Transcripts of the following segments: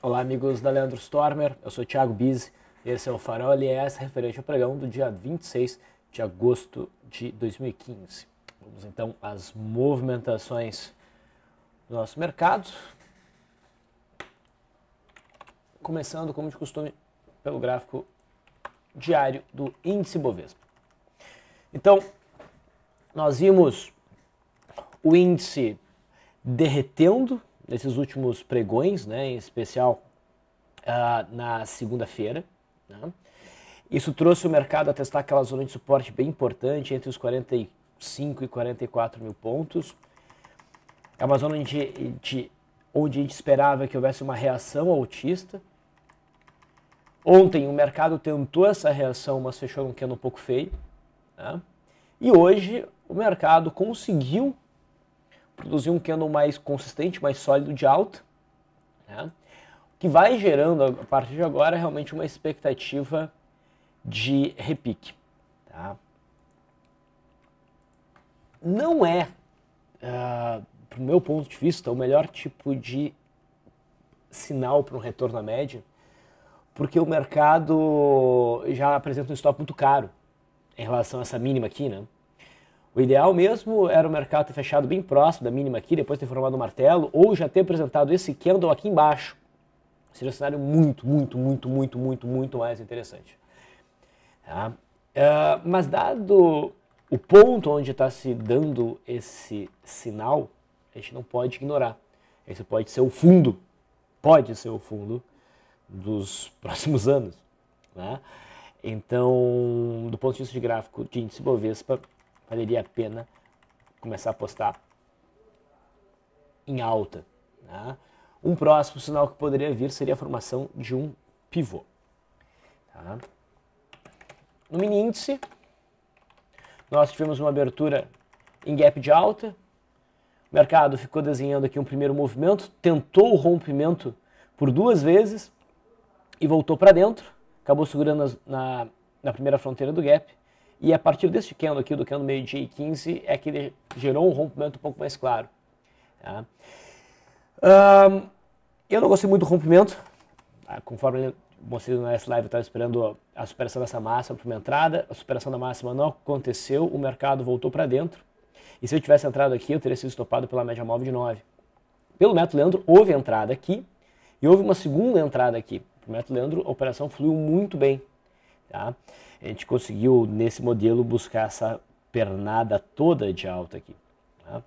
Olá, amigos da Leandro Stormer, eu sou o Thiago Bizzi e esse é o Farol LS referente ao pregão do dia 26 de agosto de 2015. Vamos então às movimentações do nosso mercado. Começando, como de costume, pelo gráfico diário do índice Bovespa. Então, nós vimos o índice derretendo nesses últimos pregões, né, em especial na segunda-feira. Né? Isso trouxe o mercado a testar aquela zona de suporte bem importante, entre os 45 e 44 mil pontos. É uma zona onde a gente esperava que houvesse uma reação altista. Ontem o mercado tentou essa reação, mas fechou num candle um pouco feio. Né? E hoje o mercado conseguiu produzir um candle mais consistente, mais sólido de alta, né? Que vai gerando, a partir de agora, realmente uma expectativa de repique. Tá? Não é, do meu ponto de vista, o melhor tipo de sinal para um retorno à média, porque o mercado já apresenta um stop muito caro em relação a essa mínima aqui, né? O ideal mesmo era o mercado ter fechado bem próximo da mínima aqui, depois ter formado um martelo, ou já ter apresentado esse candle aqui embaixo. Seria um cenário muito mais interessante. Tá? Mas dado o ponto onde está se dando esse sinal, a gente não pode ignorar. Esse pode ser o fundo dos próximos anos. Né? Então, do ponto de vista de gráfico de índice Bovespa, valeria a pena começar a apostar em alta. Né? Um próximo sinal que poderia vir seria a formação de um pivô. Tá? No mini índice, nós tivemos uma abertura em gap de alta. O mercado ficou desenhando aqui um primeiro movimento, tentou o rompimento por duas vezes e voltou para dentro. Acabou segurando na primeira fronteira do gap. E a partir desse candle aqui, do candle meio-dia e 15, é que ele gerou um rompimento um pouco mais claro. Tá? Eu não gostei muito do rompimento. Conforme eu mostrei na live, eu estava esperando a superação dessa máxima para uma entrada. A superação da máxima não aconteceu, o mercado voltou para dentro. E se eu tivesse entrado aqui, eu teria sido estopado pela média móvel de 9. Pelo método Leandro, houve entrada aqui e houve uma segunda entrada aqui. Pelo método Leandro, a operação fluiu muito bem. Tá? A gente conseguiu, nesse modelo, buscar essa pernada toda de alta aqui. Tá?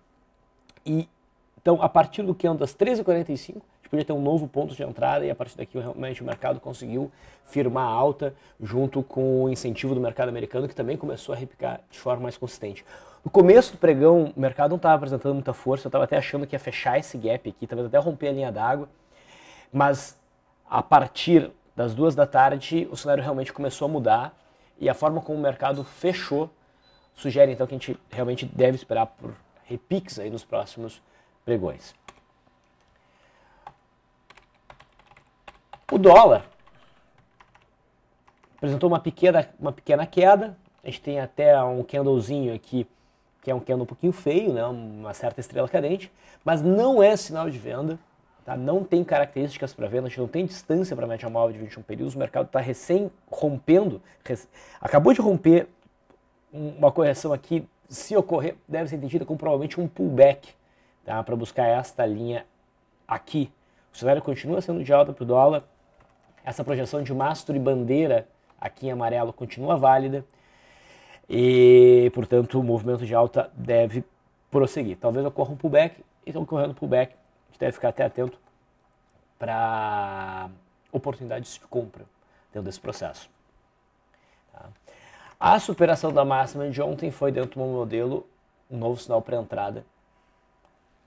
E, então, a partir do candle das 13h45, a gente podia ter um novo ponto de entrada e a partir daqui realmente o mercado conseguiu firmar a alta junto com o incentivo do mercado americano, que também começou a repicar de forma mais consistente. No começo do pregão, o mercado não estava apresentando muita força, eu estava até achando que ia fechar esse gap aqui, talvez até romper a linha d'água, mas a partir das 2 da tarde, o cenário realmente começou a mudar e a forma como o mercado fechou sugere então que a gente realmente deve esperar por repiques aí nos próximos pregões. O dólar apresentou uma pequena queda, a gente tem até um candlezinho aqui, que é um candle um pouquinho feio, né? Uma certa estrela cadente, mas não é sinal de venda. Tá? Não tem características para venda, a gente não tem distância para a média móvel de 21 períodos, o mercado está recém rompendo, acabou de romper uma correção aqui, se ocorrer, deve ser entendida como provavelmente um pullback, tá? Para buscar esta linha aqui. O cenário continua sendo de alta para o dólar, essa projeção de mastro e bandeira aqui em amarelo continua válida e, portanto, o movimento de alta deve prosseguir. Talvez ocorra um pullback, e então ocorrendo um pullback, a gente deve ficar até atento para oportunidades de compra dentro desse processo. Tá? A superação da máxima de ontem foi dentro do modelo um novo sinal para entrada,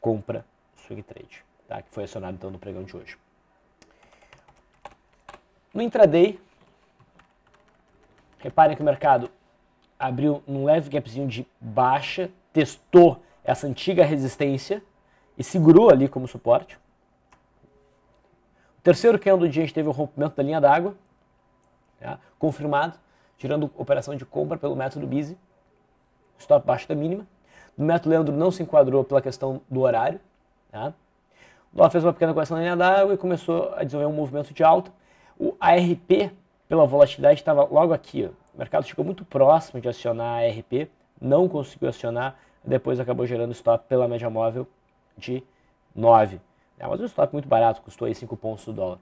compra, swing trade, tá? Que foi acionado então no pregão de hoje. No intraday, reparem que o mercado abriu num leve gapzinho de baixa, testou essa antiga resistência e segurou ali como suporte. O terceiro candle do dia a gente teve o rompimento da linha d'água, tá? Confirmado, tirando operação de compra pelo método Bizzi, stop baixo da mínima. No método Leandro não se enquadrou pela questão do horário. Tá? O dólar fez uma pequena correção na linha d'água e começou a desenvolver um movimento de alta. O ARP, pela volatilidade, estava logo aqui. Ó. O mercado chegou muito próximo de acionar a ARP, não conseguiu acionar, depois acabou gerando stop pela média móvel de 9. Mas um stop muito barato, custou aí 5 pontos do dólar.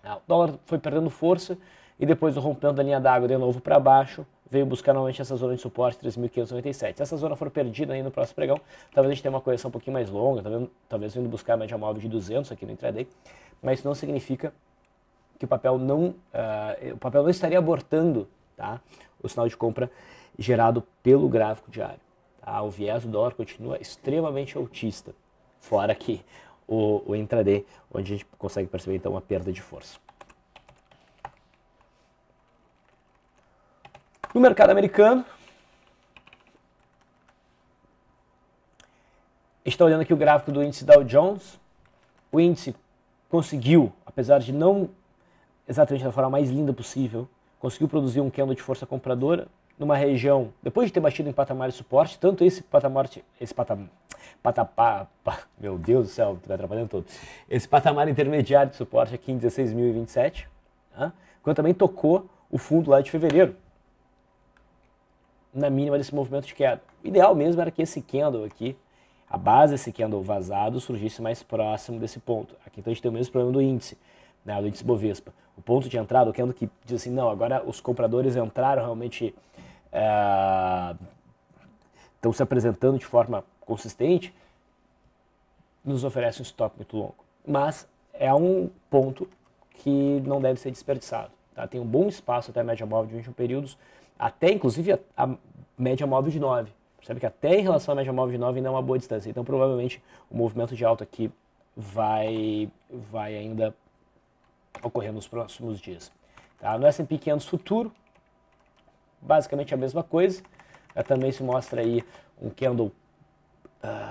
O dólar foi perdendo força e depois do rompimento da linha d'água de novo para baixo, veio buscar novamente essa zona de suporte 3.597. Se essa zona for perdida aí no próximo pregão, talvez a gente tenha uma correção um pouquinho mais longa, talvez vindo buscar a média móvel de 200 aqui no intraday, mas isso não significa que o papel não estaria abortando, tá, o sinal de compra gerado pelo gráfico diário. Tá? O viés do dólar continua extremamente altista, fora aqui o intraday, onde a gente consegue perceber então uma perda de força. No mercado americano, a gente está olhando aqui o gráfico do índice Dow Jones. O índice conseguiu, apesar de não exatamente da forma mais linda possível, conseguiu produzir um candle de força compradora numa região, depois de ter batido em patamar de suporte, tanto meu Deus do céu, estou me atrapalhando todo, esse patamar intermediário de suporte aqui em 16.027, tá? Quanto também tocou o fundo lá de fevereiro, na mínima desse movimento de queda. O ideal mesmo era que esse candle aqui, a base desse candle vazado, surgisse mais próximo desse ponto. Aqui então a gente tem o mesmo problema do índice, né, do índice Bovespa. O ponto de entrada, o candle que diz assim, não, agora os compradores entraram realmente, estão se apresentando de forma consistente, nos oferece um stop muito longo. Mas é um ponto que não deve ser desperdiçado. Tá? Tem um bom espaço até a média móvel de 21 períodos, até inclusive a média móvel de 9. Percebe que até em relação à média móvel de 9 ainda é uma boa distância. Então provavelmente o movimento de alta aqui vai ainda ocorrer nos próximos dias. Tá? No S&P 500 futuro, basicamente a mesma coisa. Também se mostra aí um candle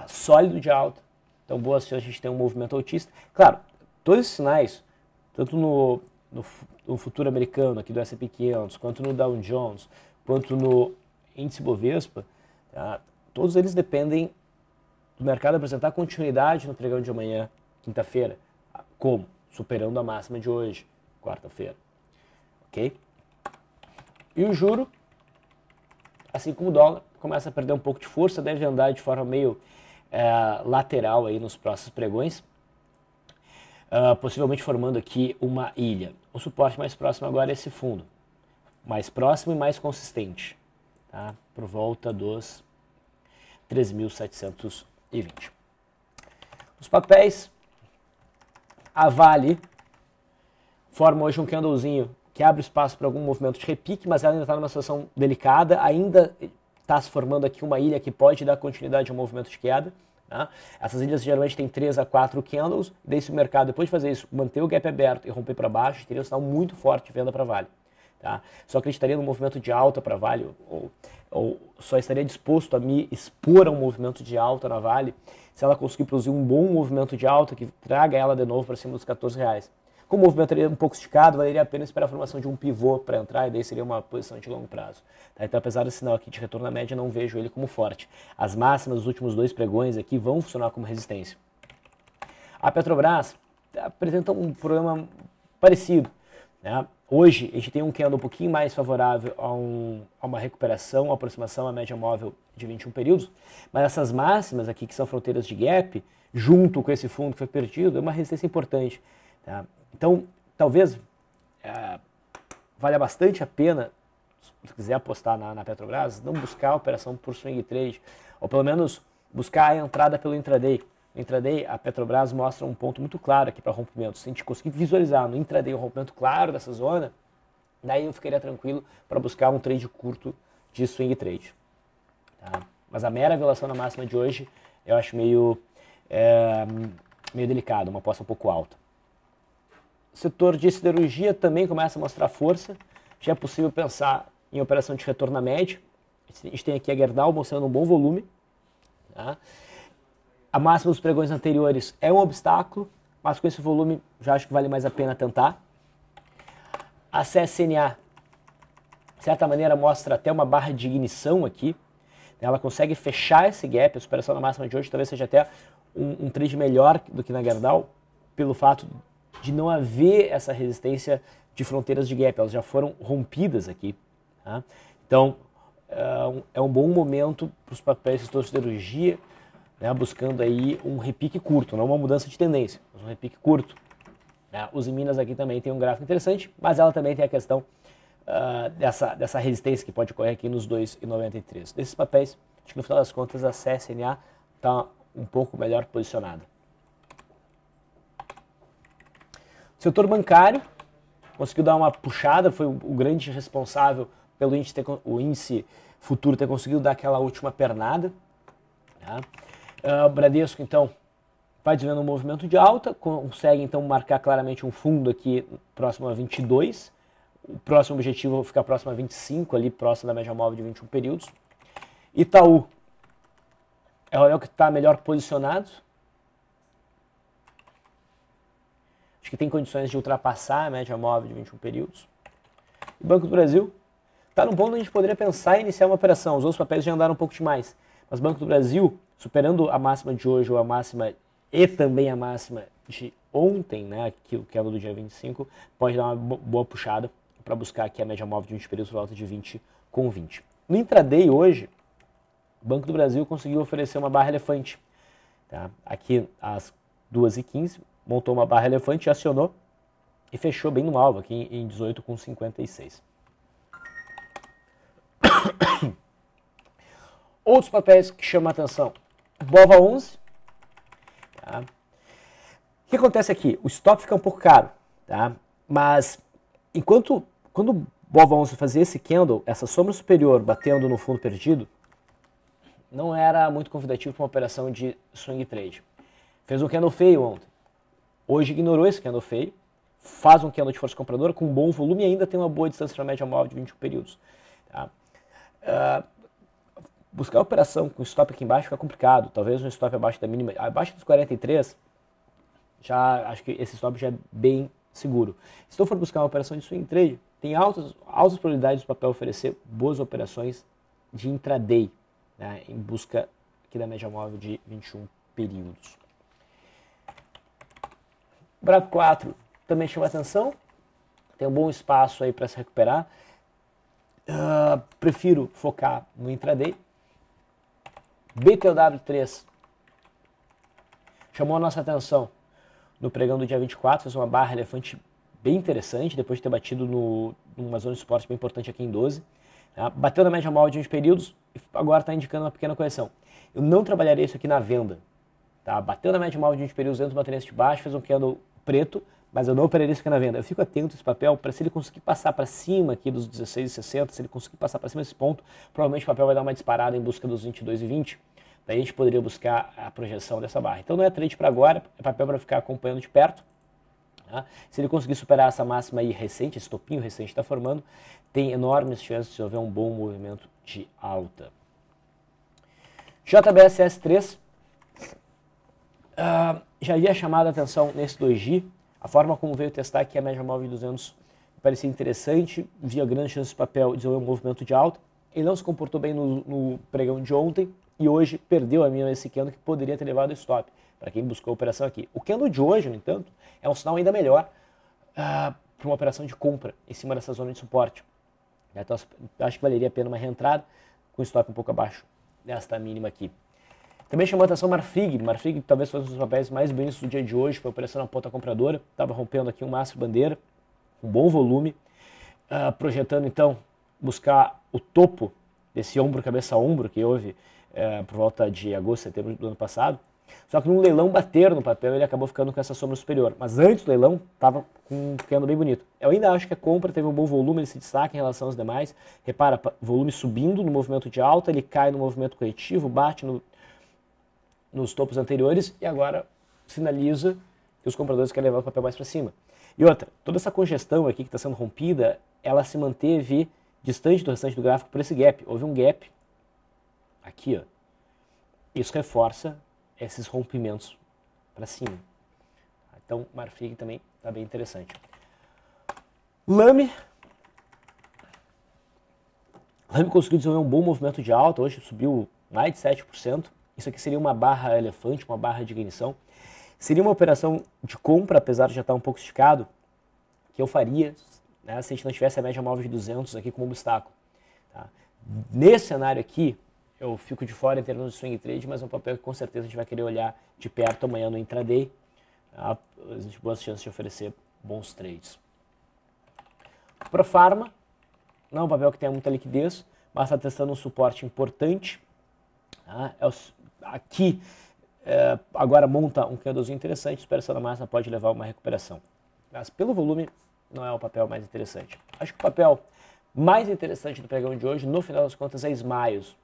sólido de alta. Então boas chances de a gente ter um movimento altista. Claro, todos esses sinais, tanto no futuro americano aqui do S&P 500, quanto no Dow Jones, quanto no índice Bovespa, tá? Todos eles dependem do mercado apresentar continuidade no pregão de amanhã, quinta-feira. Como? Superando a máxima de hoje, quarta-feira. Ok? E o juro, assim como o dólar, começa a perder um pouco de força, deve andar de forma meio lateral aí nos próximos pregões, possivelmente formando aqui uma ilha. O suporte mais próximo agora é esse fundo, mais próximo e mais consistente, tá? Por volta dos 3.720. Os papéis, a Vale forma hoje um candlezinho que abre espaço para algum movimento de repique, mas ela ainda está numa situação delicada, ainda está se formando aqui uma ilha que pode dar continuidade ao movimento de queda. Tá? Essas ilhas geralmente têm 3 a 4 candles, e daí se o mercado, depois de fazer isso, manter o gap aberto e romper para baixo, teria um sinal muito forte de venda para Vale. Tá? Só acreditaria no movimento de alta para Vale, ou só estaria disposto a me expor a um movimento de alta na Vale se ela conseguir produzir um bom movimento de alta que traga ela de novo para cima dos R$14. Como o movimento seria um pouco esticado, valeria a pena esperar a formação de um pivô para entrar, e daí seria uma posição de longo prazo. Tá? Então, apesar desse sinal aqui de retorno à média, não vejo ele como forte. As máximas dos últimos 2 pregões aqui vão funcionar como resistência. A Petrobras apresenta um problema parecido. Né? Hoje, a gente tem um candle um pouquinho mais favorável a uma recuperação, uma aproximação à média móvel de 21 períodos, mas essas máximas aqui, que são fronteiras de gap, junto com esse fundo que foi perdido, é uma resistência importante. Tá? Então, talvez valha bastante a pena, se quiser apostar na Petrobras, não buscar a operação por swing trade, ou pelo menos buscar a entrada pelo intraday. No intraday, a Petrobras mostra um ponto muito claro aqui para rompimento. Se a gente conseguir visualizar no intraday um rompimento claro dessa zona, daí eu ficaria tranquilo para buscar um trade curto de swing trade. Tá? Mas a mera violação na máxima de hoje, eu acho meio delicado, uma aposta um pouco alta. O setor de siderurgia também começa a mostrar força. Já é possível pensar em operação de retorno à média. A gente tem aqui a Gerdau mostrando um bom volume. Tá? A máxima dos pregões anteriores é um obstáculo, mas com esse volume já acho que vale mais a pena tentar. A CSNA, de certa maneira, mostra até uma barra de ignição aqui. Ela consegue fechar esse gap, a superação na máxima de hoje talvez seja até um trade melhor do que na Gerdau pelo fato de não haver essa resistência de fronteiras de gap, elas já foram rompidas aqui. Tá? Então, é um bom momento para os papéis do setor siderurgia, né, buscando aí um repique curto, não uma mudança de tendência, mas um repique curto. Né? Os em Minas aqui também tem um gráfico interessante, mas ela também tem a questão dessa resistência que pode ocorrer aqui nos 2,93. Desses papéis, acho que no final das contas a CSNA está um pouco melhor posicionada. O setor bancário conseguiu dar uma puxada, foi o grande responsável pelo o índice futuro ter conseguido dar aquela última pernada. Tá? O Bradesco, então, vai desenvolvendo um movimento de alta, consegue, então, marcar claramente um fundo aqui próximo a 22. O próximo objetivo é ficar próximo a 25, ali próximo da média móvel de 21 períodos. Itaú é o que está melhor posicionado. Acho que tem condições de ultrapassar a média móvel de 21 períodos. O Banco do Brasil está num ponto onde a gente poderia pensar em iniciar uma operação. Os outros papéis já andaram um pouco demais. Mas o Banco do Brasil, superando a máxima de hoje ou a máxima e também a máxima de ontem, né, aquilo que é do dia 25, pode dar uma boa puxada para buscar aqui a média móvel de 20 períodos por volta de 20,20. No intraday hoje, o Banco do Brasil conseguiu oferecer uma barra elefante. Tá? Aqui às 2h15, montou uma barra elefante, acionou e fechou bem no alvo, aqui em 18,56. Outros papéis que chamam a atenção. BOVA 11. Tá? O que acontece aqui? O stop fica um pouco caro, tá? Mas quando o BOVA 11 fazia esse candle, essa sombra superior batendo no fundo perdido, não era muito convidativo para uma operação de swing trade. Fez um candle feio ontem. Hoje ignorou esse candle feio, faz um candle de força compradora com bom volume e ainda tem uma boa distância para a média móvel de 21 períodos. Tá? Buscar a operação com stop aqui embaixo fica complicado. Talvez um stop abaixo da mínima, abaixo dos 43, já acho que esse stop já é bem seguro. Se eu for buscar uma operação de swing trade, tem altas probabilidades do papel oferecer boas operações de intraday, né, em busca aqui da média móvel de 21 períodos. BRAP 4 também chama atenção, tem um bom espaço aí para se recuperar. Prefiro focar no intraday. BTOW3 chamou a nossa atenção no pregão do dia 24, fez uma barra elefante bem interessante, depois de ter batido numa zona de suporte bem importante aqui em 12. Tá? Bateu na média móvel de 20 períodos e agora está indicando uma pequena correção. Eu não trabalharia isso aqui na venda. Tá? Bateu na média móvel de 20 períodos dentro de uma tendência de baixo, fez um candle preto, mas eu não operaria isso aqui na venda. Eu fico atento a esse papel para se ele conseguir passar para cima aqui dos 16,60, se ele conseguir passar para cima desse ponto, provavelmente o papel vai dar uma disparada em busca dos 22,20. Daí a gente poderia buscar a projeção dessa barra. Então não é trade para agora, é papel para ficar acompanhando de perto. Tá? Se ele conseguir superar essa máxima aí recente, esse topinho recente está formando, tem enormes chances de haver um bom movimento de alta. JBSS3, já havia chamado a atenção nesse 2G, a forma como veio testar aqui a média móvel de 200 parecia interessante, via grande chance de papel desenvolver um movimento de alta. Ele não se comportou bem no pregão de ontem e hoje perdeu a mínima esse candle que poderia ter levado o stop, para quem buscou a operação aqui. O candle de hoje, no entanto, é um sinal ainda melhor para uma operação de compra em cima dessa zona de suporte. Então, acho que valeria a pena uma reentrada com stop um pouco abaixo desta mínima aqui. Também chamou a atenção Marfrig. Marfrig talvez fosse um dos papéis mais bonitos do dia de hoje, foi operação na ponta compradora, estava rompendo aqui um máximo bandeira, um bom volume, projetando então buscar o topo desse ombro, cabeça a ombro, que houve por volta de agosto, setembro do ano passado. Só que num leilão bateram no papel, ele acabou ficando com essa sombra superior. Mas antes do leilão, estava com um candle bem bonito. Eu ainda acho que a compra teve um bom volume, ele se destaca em relação aos demais. Repara, volume subindo no movimento de alta, ele cai no movimento corretivo, bate nos topos anteriores e agora sinaliza que os compradores querem levar o papel mais para cima. E outra, toda essa congestão aqui que está sendo rompida, ela se manteve distante do restante do gráfico por esse gap. Houve um gap aqui, ó. Isso reforça esses rompimentos para cima. Então, Marfrig também está bem interessante. Lame conseguiu desenvolver um bom movimento de alta, hoje subiu mais de 7%. Isso aqui seria uma barra elefante, uma barra de ignição. Seria uma operação de compra, apesar de já estar um pouco esticado, que eu faria, né, se a gente não tivesse a média móvel de 200 aqui como obstáculo. Tá? Nesse cenário aqui, eu fico de fora em termos de swing trade, mas é um papel que com certeza a gente vai querer olhar de perto amanhã no intraday. Tá? Existem boas chances de oferecer bons trades. Profarma, não é um papel que tenha muita liquidez, mas está testando um suporte importante. Tá? Aqui, agora monta um candlezinho interessante, esperação na máxima pode levar a uma recuperação. Mas pelo volume, não é o papel mais interessante. Acho que o papel mais interessante do pregão de hoje, no final das contas, é Smiles.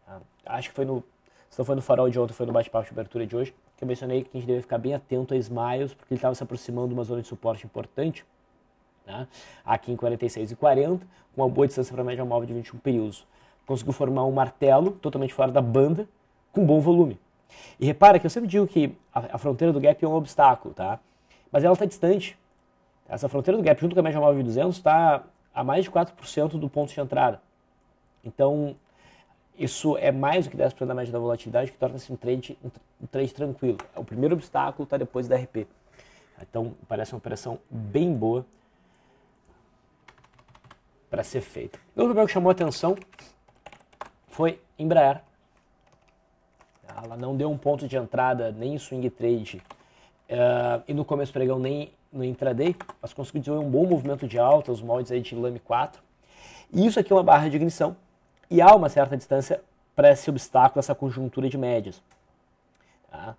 Tá? Acho que foi se não foi no farol de ontem, foi no bate-papo de abertura de hoje, que eu mencionei que a gente deve ficar bem atento a Smiles, porque ele estava se aproximando de uma zona de suporte importante, né? Aqui em 46,40, com uma boa distância para a média móvel de 21 períodos. Conseguiu formar um martelo totalmente fora da banda, com bom volume. E repara que eu sempre digo que a fronteira do gap é um obstáculo, tá? Mas ela está distante. Essa fronteira do gap junto com a média móvel de 200 está a mais de 4% do ponto de entrada. Então, isso é mais do que 10% da média da volatilidade, que torna-se um trade tranquilo. O primeiro obstáculo está depois da RP. Então, parece uma operação bem boa para ser feita. Outro papel que chamou a atenção foi Embraer. Ela não deu um ponto de entrada nem em swing trade e no começo do pregão nem no intraday, mas conseguiu desenvolver um bom movimento de alta, os moldes aí de Lame 4. E isso aqui é uma barra de ignição e há uma certa distância para esse obstáculo, essa conjuntura de médias. Tá?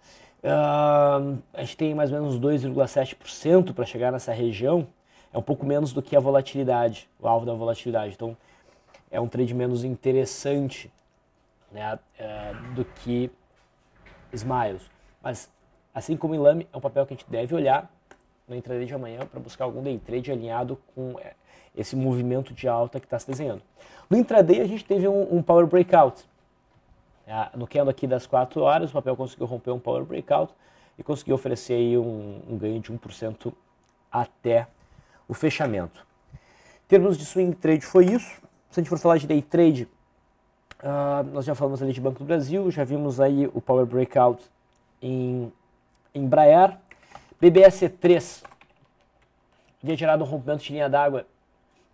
A gente tem mais ou menos 2,7% para chegar nessa região, é um pouco menos do que a volatilidade, o alvo da volatilidade. Então, é um trade menos interessante, né, do que Smiles. Mas, assim como em Lame, é um papel que a gente deve olhar no intraday de amanhã para buscar algum day trade alinhado com esse movimento de alta que está se desenhando. No intraday, a gente teve um power breakout. No candle aqui das 4 horas, o papel conseguiu romper um power breakout e conseguiu oferecer aí um ganho de 1% até o fechamento. Em termos de swing trade foi isso. Se a gente for falar de day trade, nós já falamos ali de Banco do Brasil, já vimos aí o power breakout em Embraer. BBSC3 havia gerado um rompimento de linha d'água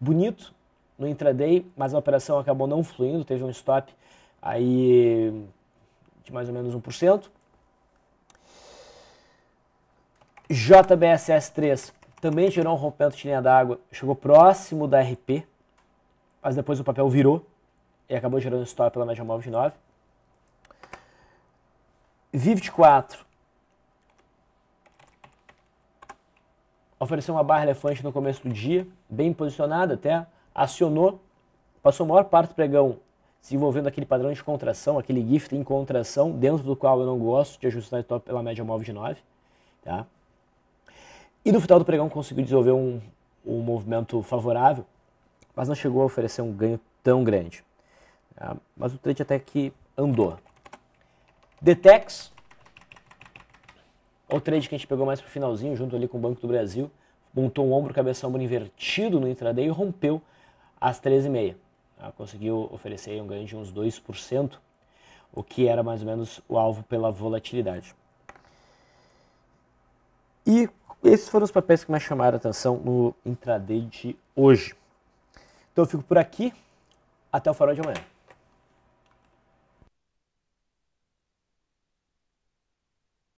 bonito no intraday, mas a operação acabou não fluindo, teve um stop aí de mais ou menos 1%. JBSS3 também gerou um rompimento de linha d'água, chegou próximo da RP, mas depois o papel virou e acabou gerando um stop pela média móvel de 9. Vivt4 ofereceu uma barra elefante no começo do dia, bem posicionada até, acionou, passou a maior parte do pregão desenvolvendo aquele padrão de contração, aquele gift em contração, dentro do qual eu não gosto de ajustar stop pela média móvel de 9. Tá? E no final do pregão conseguiu desenvolver um movimento favorável, mas não chegou a oferecer um ganho tão grande. Tá? Mas o trade até que andou. Detex, o trade que a gente pegou mais pro finalzinho, junto ali com o Banco do Brasil, montou um ombro, cabeça, ombro invertido no intraday e rompeu às 13h30. Conseguiu oferecer um ganho de uns 2%, o que era mais ou menos o alvo pela volatilidade. E esses foram os papéis que mais chamaram a atenção no intraday de hoje. Então eu fico por aqui, até o farol de amanhã.